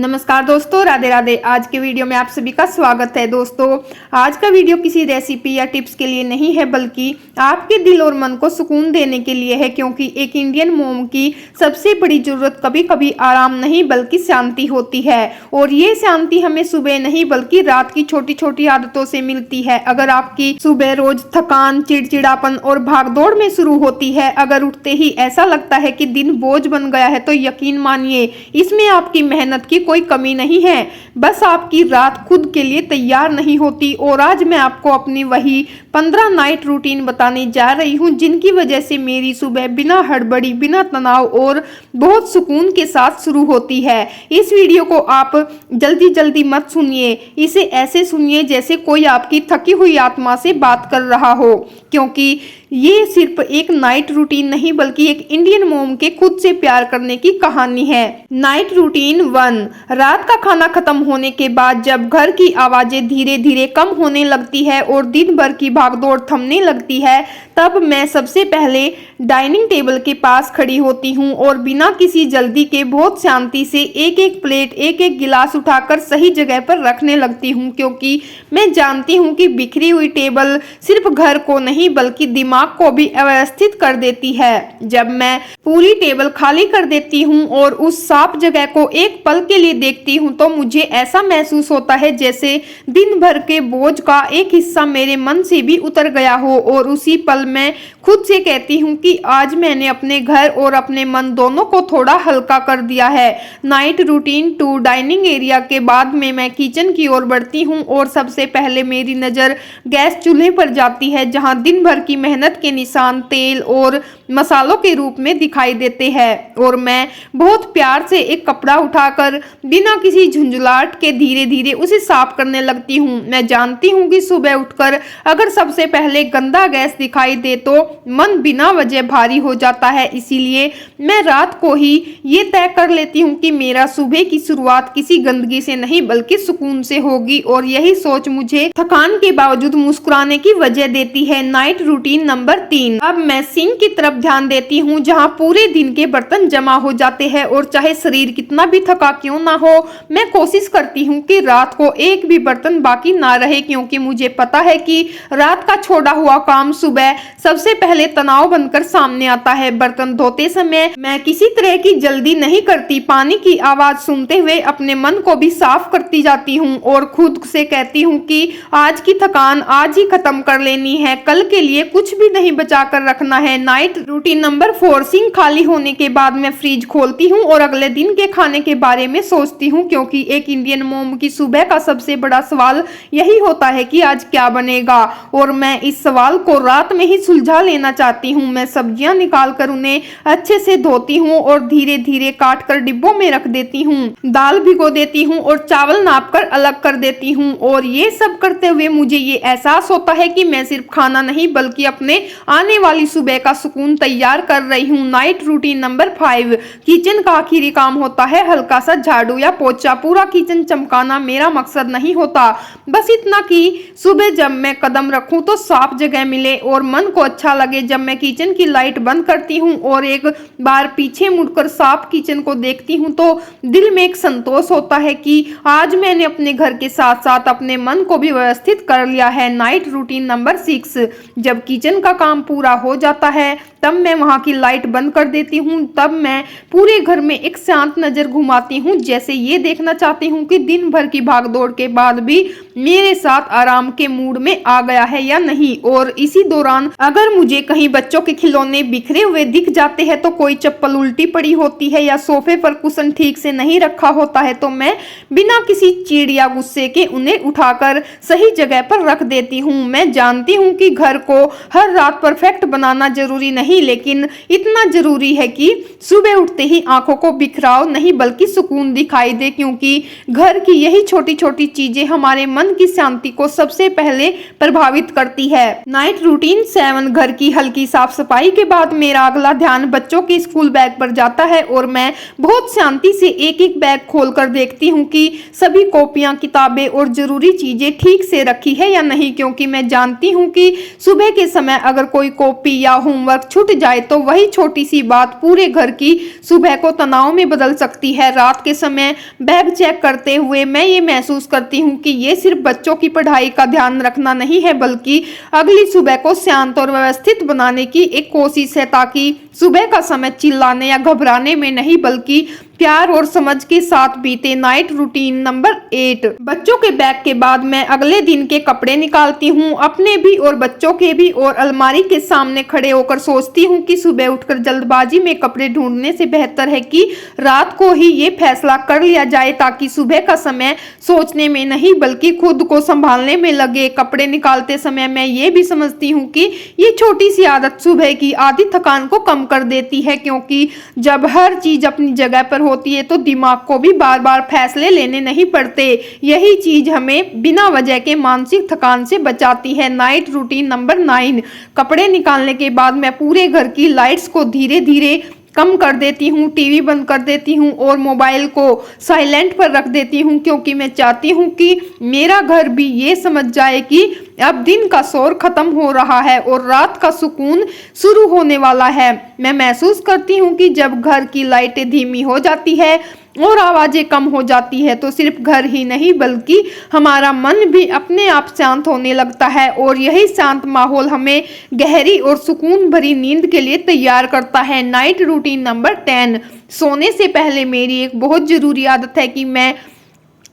नमस्कार दोस्तों, राधे राधे। आज के वीडियो में आप सभी का स्वागत है। दोस्तों, आज का वीडियो किसी रेसिपी या टिप्स के लिए नहीं है, बल्कि आपके दिल और मन को सुकून देने के लिए है। क्योंकि एक इंडियन मोम की सबसे बड़ी जरूरत कभी कभी आराम नहीं बल्कि शांति होती है। और ये शांति हमें सुबह नहीं बल्कि रात की छोटी छोटी आदतों से मिलती है। अगर आपकी सुबह रोज थकान, चिड़चिड़ापन और भागदौड़ में शुरू होती है, अगर उठते ही ऐसा लगता है कि दिन बोझ बन गया है, तो यकीन मानिए इसमें आपकी मेहनत की कोई कमी नहीं है, बस आपकी रात खुद के लिए तैयार नहीं होती। और आज मैं आपको अपनी वही 15 नाइट रूटीन बताने जा रही हूं, जिनकी वजह से मेरी सुबह बिना हड़बड़ी, बिना तनाव और बहुत सुकून के साथ शुरू होती है। इस वीडियो को आप जल्दी जल्दी मत सुनिए, इसे ऐसे सुनिए जैसे कोई आपकी थकी हुई आत्मा से बात कर रहा हो, क्योंकि ये सिर्फ एक नाइट रूटीन नहीं बल्कि एक इंडियन मोम के खुद से प्यार करने की कहानी है। Night routine 1। रात का खाना खत्म होने के बाद जब घर की आवाजें धीरे धीरे कम होने लगती है और दिन भर की भागदौड़ थमने लगती है, तब मैं सबसे पहले डाइनिंग टेबल के पास खड़ी होती हूँ और बिना किसी जल्दी के बहुत शांति से एक एक प्लेट, एक एक गिलास उठाकर सही जगह पर रखने लगती हूँ। क्योंकि मैं जानती हूँ कि बिखरी हुई टेबल सिर्फ घर को नहीं बल्कि दिमाग को भी अव्यवस्थित कर देती है। जब मैं पूरी टेबल खाली कर देती हूँ और उस साफ जगह को एक पल के लिए देखती हूँ, तो मुझे ऐसा महसूस होता है जैसे दिन भर के बोझ का एक हिस्सा मेरे मन से भी उतर गया हो। और उसी पल मैं खुद से कहती हूँ कि आज मैंने अपने घर और अपने मन दोनों को थोड़ा हल्का कर दिया है। Night routine 2। डाइनिंग एरिया के बाद में मैं किचन की ओर बढ़ती हूँ और सबसे पहले मेरी नज़र गैस चूल्हे पर जाती है, जहाँ दिन भर की मेहनत के निशान तेल और मसालों के रूप में दिखाई देते हैं। और मैं बहुत प्यार से एक कपड़ा उठाकर बिना किसी झुंझुलाहट के धीरे धीरे उसे साफ करने लगती हूँ। मैं जानती हूँ कि सुबह उठकर अगर सबसे पहले गंदा गैस दिखाई दे तो मन बिना वजह भारी हो जाता है। इसीलिए मैं रात को ही ये तय कर लेती हूँ कि मेरा सुबह की शुरुआत किसी गंदगी से नहीं बल्कि सुकून से होगी। और यही सोच मुझे थकान के बावजूद मुस्कुराने की वजह देती है। Night routine number 3। अब मैं सिंक की तरफ ध्यान देती हूँ, जहाँ पूरे दिन के बर्तन जमा हो जाते हैं। और चाहे शरीर कितना भी थका क्यों ना हो, मैं कोशिश करती हूँ कि रात को एक भी बर्तन बाकी ना रहे, क्योंकि मुझे पता है कि रात का छोड़ा हुआ काम सुबह सबसे पहले तनाव बनकर सामने आता है। बर्तन धोते समय मैं किसी तरह की जल्दी नहीं करती, पानी की आवाज सुनते हुए अपने मन को भी साफ करती जाती हूँ और खुद से कहती हूँ कि आज की थकान आज ही खत्म कर लेनी है, कल के लिए कुछ भी नहीं बचा कर रखना है। Night routine number 4। सिंक खाली होने के बाद मैं फ्रिज खोलती हूँ और अगले दिन के खाने के बारे में सोचती हूँ, क्योंकि एक इंडियन मोम की सुबह का सबसे बड़ा सवाल यही होता है कि आज क्या बनेगा। और मैं इस सवाल को रात में ही सुलझा लेना चाहती हूँ। मैं सब्जियां निकाल कर उन्हें अच्छे से धोती हूँ और धीरे धीरे काट कर डिब्बों में रख देती हूँ। दाल भिगो देती हूँ और चावल नाप कर अलग कर देती हूँ। और ये सब करते हुए मुझे ये एहसास होता है कि मैं सिर्फ खाना नहीं बल्कि अपने आने वाली सुबह का सुकून तैयार कर रही हूँ। Night routine number 5। किचन का आखिरी काम होता है हल्का सा झाड़ू या पोछा। पूरा किचन चमकाना मेरा मकसद नहीं होता, बस इतना कि सुबह जब मैं कदम रखूं तो साफ जगह मिले और मन को अच्छा लगे। जब मैं किचन की लाइट बंद करती हूँ और एक बार पीछे मुड़कर साफ किचन को देखती हूँ, तो दिल में एक संतोष होता है कि आज मैंने अपने घर के साथ साथ अपने मन को भी व्यवस्थित कर लिया है। Night routine number 6। जब किचन का काम पूरा हो जाता है तब मैं वहां की लाइट बंद कर देती हूँ। तब मैं पूरे घर में एक शांत नजर घुमाती हूँ, जैसे ये देखना चाहती हूँ कि दिन भर की भागदौड़ के बाद भी मेरे साथ आराम के मूड में आ गया है या नहीं। और इसी दौरान अगर मुझे कहीं बच्चों के खिलौने बिखरे हुए दिख जाते हैं, तो कोई चप्पल उल्टी पड़ी होती है या सोफे पर कुशन ठीक से नहीं रखा होता है, तो मैं बिना किसी चिढ़ या गुस्से के उन्हें उठाकर सही जगह पर रख देती हूँ। मैं जानती हूँ कि घर को हर रात परफेक्ट बनाना जरूरी नहीं, लेकिन इतना जरूरी है कि सुबह उठते ही आंखों को बिखराव नहीं बल्कि सुकून दिखाई दे, क्योंकि घर की यही छोटी छोटी चीजें हमारे मन की शांति को सबसे पहले प्रभावित करती है। Night routine 7। घर की हल्की साफ सफाई के बाद मेरा अगला ध्यान बच्चों के स्कूल बैग पर जाता है और मैं बहुत शांति से एक एक बैग खोलकर देखती हूँ कि सभी कॉपियां, किताबें और जरूरी चीजें ठीक से रखी है या नहीं, क्योंकि मैं जानती हूँ कि सुबह के समय अगर कोई कॉपी या होमवर्क छूट जाए तो वही छोटी सी बात पूरे घर की सुबह को तनाव में बदल सकती है। रात के समय बैग चेक करते हुए मैं ये महसूस करती हूँ कि ये सिर्फ बच्चों की पढ़ाई का ध्यान रखना नहीं है, बल्कि अगली सुबह को शांत और व्यवस्थित बनाने की एक कोशिश है, ताकि सुबह का समय चिल्लाने या घबराने में नहीं बल्कि प्यार और समझ के साथ बीते। Night routine number 8। बच्चों के बैग के बाद मैं अगले दिन के कपड़े निकालती हूँ, अपने भी और बच्चों के भी, और अलमारी के सामने खड़े होकर सोचती हूँ कि सुबह उठकर जल्दबाजी में कपड़े ढूंढने से बेहतर है कि रात को ही ये फैसला कर लिया जाए, ताकि सुबह का समय सोचने में नहीं बल्कि खुद को संभालने में लगे। कपड़े निकालते समय मैं ये भी समझती हूँ कि ये छोटी सी आदत सुबह की आधी थकान को कम कर देती है, क्योंकि जब हर चीज अपनी जगह पर होती है तो दिमाग को भी बार बार फैसले लेने नहीं पड़ते। यही चीज हमें बिना वजह के मानसिक थकान से बचाती है। Night routine number 9। कपड़े निकालने के बाद मैं पूरे घर की लाइट्स को धीरे धीरे कम कर देती हूँ, टीवी बंद कर देती हूँ और मोबाइल को साइलेंट पर रख देती हूँ, क्योंकि मैं चाहती हूँ कि मेरा घर भी ये समझ जाए कि अब दिन का शोर खत्म हो रहा है और रात का सुकून शुरू होने वाला है। मैं महसूस करती हूँ कि जब घर की लाइटें धीमी हो जाती है और आवाजें कम हो जाती है तो सिर्फ घर ही नहीं बल्कि हमारा मन भी अपने आप शांत होने लगता है, और यही शांत माहौल हमें गहरी और सुकून भरी नींद के लिए तैयार करता है। Night routine number 10। सोने से पहले मेरी एक बहुत जरूरी आदत है कि मैं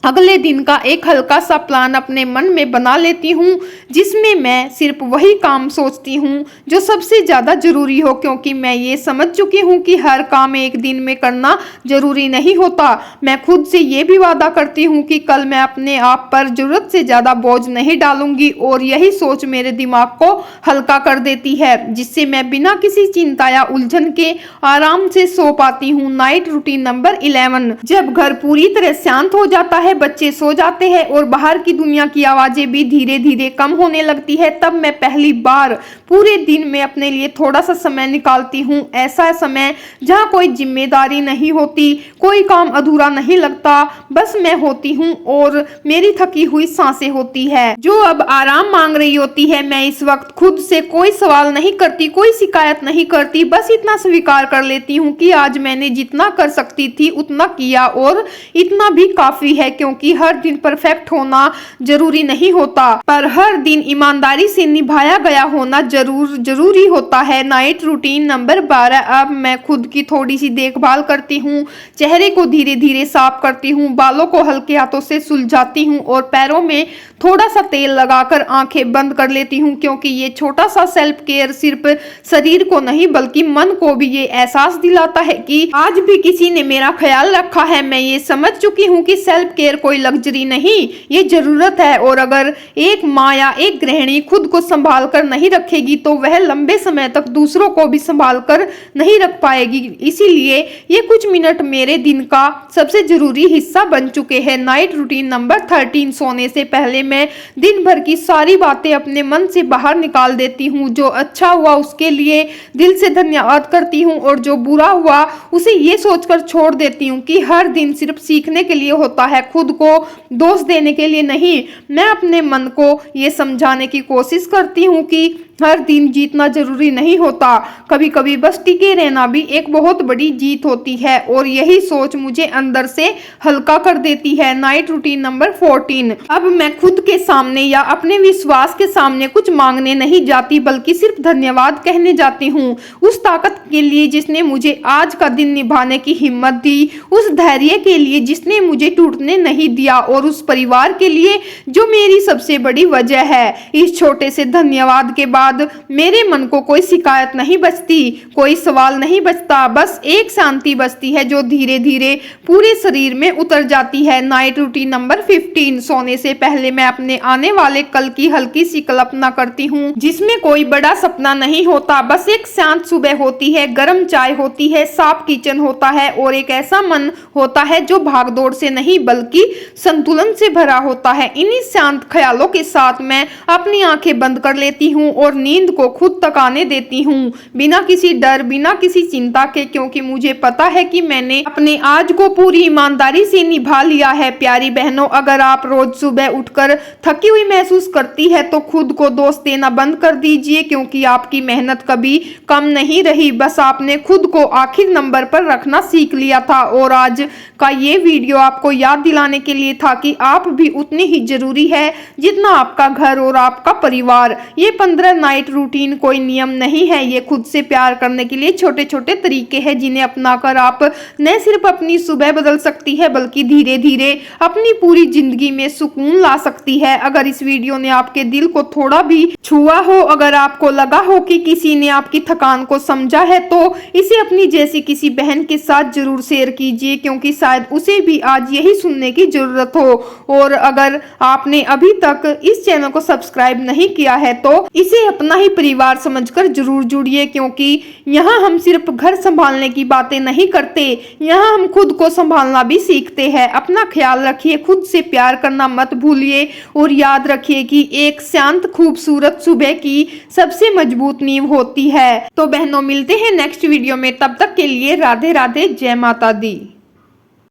अगले दिन का एक हल्का सा प्लान अपने मन में बना लेती हूँ, जिसमें मैं सिर्फ वही काम सोचती हूँ जो सबसे ज़्यादा ज़रूरी हो, क्योंकि मैं ये समझ चुकी हूँ कि हर काम एक दिन में करना ज़रूरी नहीं होता। मैं खुद से ये भी वादा करती हूँ कि कल मैं अपने आप पर ज़रूरत से ज़्यादा बोझ नहीं डालूंगी, और यही सोच मेरे दिमाग को हल्का कर देती है, जिससे मैं बिना किसी चिंता या उलझन के आराम से सो पाती हूँ। Night routine number 11। जब घर पूरी तरह शांत हो जाता है, बच्चे सो जाते हैं और बाहर की दुनिया की आवाजें भी धीरे धीरे कम होने लगती है, तब मैं पहली बार पूरे दिन में अपने लिए थोड़ा सा समय निकालती हूँ। ऐसा समय जहाँ कोई जिम्मेदारी नहीं होती, कोई काम अधूरा नहीं लगता, बस मैं होती हूँ और मेरी थकी हुई सांसें होती है जो अब आराम मांग रही होती है। मैं इस वक्त खुद से कोई सवाल नहीं करती, कोई शिकायत नहीं करती, बस इतना स्वीकार कर लेती हूँ कि आज मैंने जितना कर सकती थी उतना किया और इतना भी काफी है, क्योंकि हर दिन परफेक्ट होना जरूरी नहीं होता, पर हर दिन ईमानदारी से निभाया गया होना जरूरी होता है। Night routine number 12। अब मैं खुद की थोड़ी सी देखभाल करती हूँ, चेहरे को धीरे धीरे साफ करती हूँ, बालों को हल्के हाथों से सुलझाती हूँ और पैरों में थोड़ा सा तेल लगाकर आंखें बंद कर लेती हूँ, क्योंकि ये छोटा सा सेल्फ केयर सिर्फ शरीर को नहीं बल्कि मन को भी ये एहसास दिलाता है कि आज भी किसी ने मेरा ख्याल रखा है। मैं ये समझ चुकी हूँ कि सेल्फ केयर कोई लग्जरी नहीं, ये जरूरत है, और अगर एक माँ या एक गृहिणी खुद को संभाल कर नहीं रखेगी तो वह लंबे समय तक दूसरों को भी संभाल कर नहीं रख पाएगी। इसीलिए ये कुछ मिनट मेरे दिन का सबसे जरूरी हिस्सा बन चुके हैं। Night routine number 13। सोने से पहले मैं दिन भर की सारी बातें अपने मन से बाहर निकाल देती हूँ। जो अच्छा हुआ उसके लिए दिल से धन्यवाद करती हूँ, और जो बुरा हुआ उसे ये सोचकर छोड़ देती हूँ कि हर दिन सिर्फ सीखने के लिए होता है, खुद को दोष देने के लिए नहीं। मैं अपने मन को ये समझाने की कोशिश करती हूँ कि हर दिन जीतना जरूरी नहीं होता, कभी कभी बस टिके रहना भी एक बहुत बड़ी जीत होती है, और यही सोच मुझे अंदर से हल्का कर देती है। Night routine number 14। अब मैं खुद के सामने या अपने विश्वास के सामने कुछ मांगने नहीं जाती, बल्कि सिर्फ धन्यवाद कहने जाती हूँ उस ताकत के लिए जिसने मुझे आज का दिन निभाने की हिम्मत दी, उस धैर्य के लिए जिसने मुझे टूटने नहीं दिया, और उस परिवार के लिए जो मेरी सबसे बड़ी वजह है। इस छोटे से धन्यवाद के बाद मेरे मन को कोई शिकायत नहीं बचती, कोई सवाल नहीं बचता, बस एक शांति बचती है जो धीरे धीरे पूरे शरीर में उतर जाती है। Night routine number 15। सोने से पहले मैं अपने आने वाले कल की हल्की सी कल्पना करती हूँ, जिसमें कोई बड़ा सपना नहीं होता, बस एक शांत सुबह होती है, गर्म चाय होती है, साफ किचन होता है और एक ऐसा मन होता है जो भागदौड़ से नहीं बल्कि संतुलन से भरा होता है। इन्हीं शांत ख्यालों के साथ मैं अपनी आंखें बंद कर लेती हूँ और नींद को खुद तक आने देती हूँ, बिना किसी डर, बिना किसी चिंता के, क्योंकि मुझे पता है कि मैंने अपने आज को पूरी ईमानदारी से निभा लिया है। प्यारी बहनों, अगर आप रोज सुबह उठकर थकी हुई महसूस करती है तो खुद को दोष देना बंद कर दीजिए, क्योंकि आपकी मेहनत कभी कम नहीं रही। बस आपने खुद को आखिर नंबर पर रखना सीख लिया था। और आज का ये वीडियो आपको याद दिलाने के लिए था कि आप भी उतने ही जरूरी है जितना आपका घर और आपका परिवार। ये 15 नाइट रूटीन कोई नियम नहीं है, ये खुद से प्यार करने के लिए छोटे छोटे तरीके हैं जिन्हें अपनाकर आप न सिर्फ अपनी सुबह बदल सकती है बल्कि धीरे धीरे अपनी पूरी जिंदगी में सुकून ला सकती है। अगर इस वीडियो ने आपके दिल को थोड़ा भी छुआ हो, अगर आपको लगा हो कि किसी ने आपकी थकान को समझा है, तो इसे अपनी जैसी किसी बहन के साथ जरूर शेयर कीजिए, क्योंकि शायद उसे भी आज यही सुनने की जरूरत हो। और अगर आपने अभी तक इस चैनल को सब्सक्राइब नहीं किया है तो इसे अपना ही परिवार समझकर जरूर जुड़िए, क्योंकि यहाँ हम सिर्फ घर संभालने की बातें नहीं करते, यहाँ हम खुद को संभालना भी सीखते हैं। अपना ख्याल रखिए, खुद से प्यार करना मत भूलिए और याद रखिए कि एक शांत खूबसूरत सुबह की सबसे मजबूत नींव होती है। तो बहनों, मिलते हैं नेक्स्ट वीडियो में, तब तक के लिए राधे राधे, जय माता दी।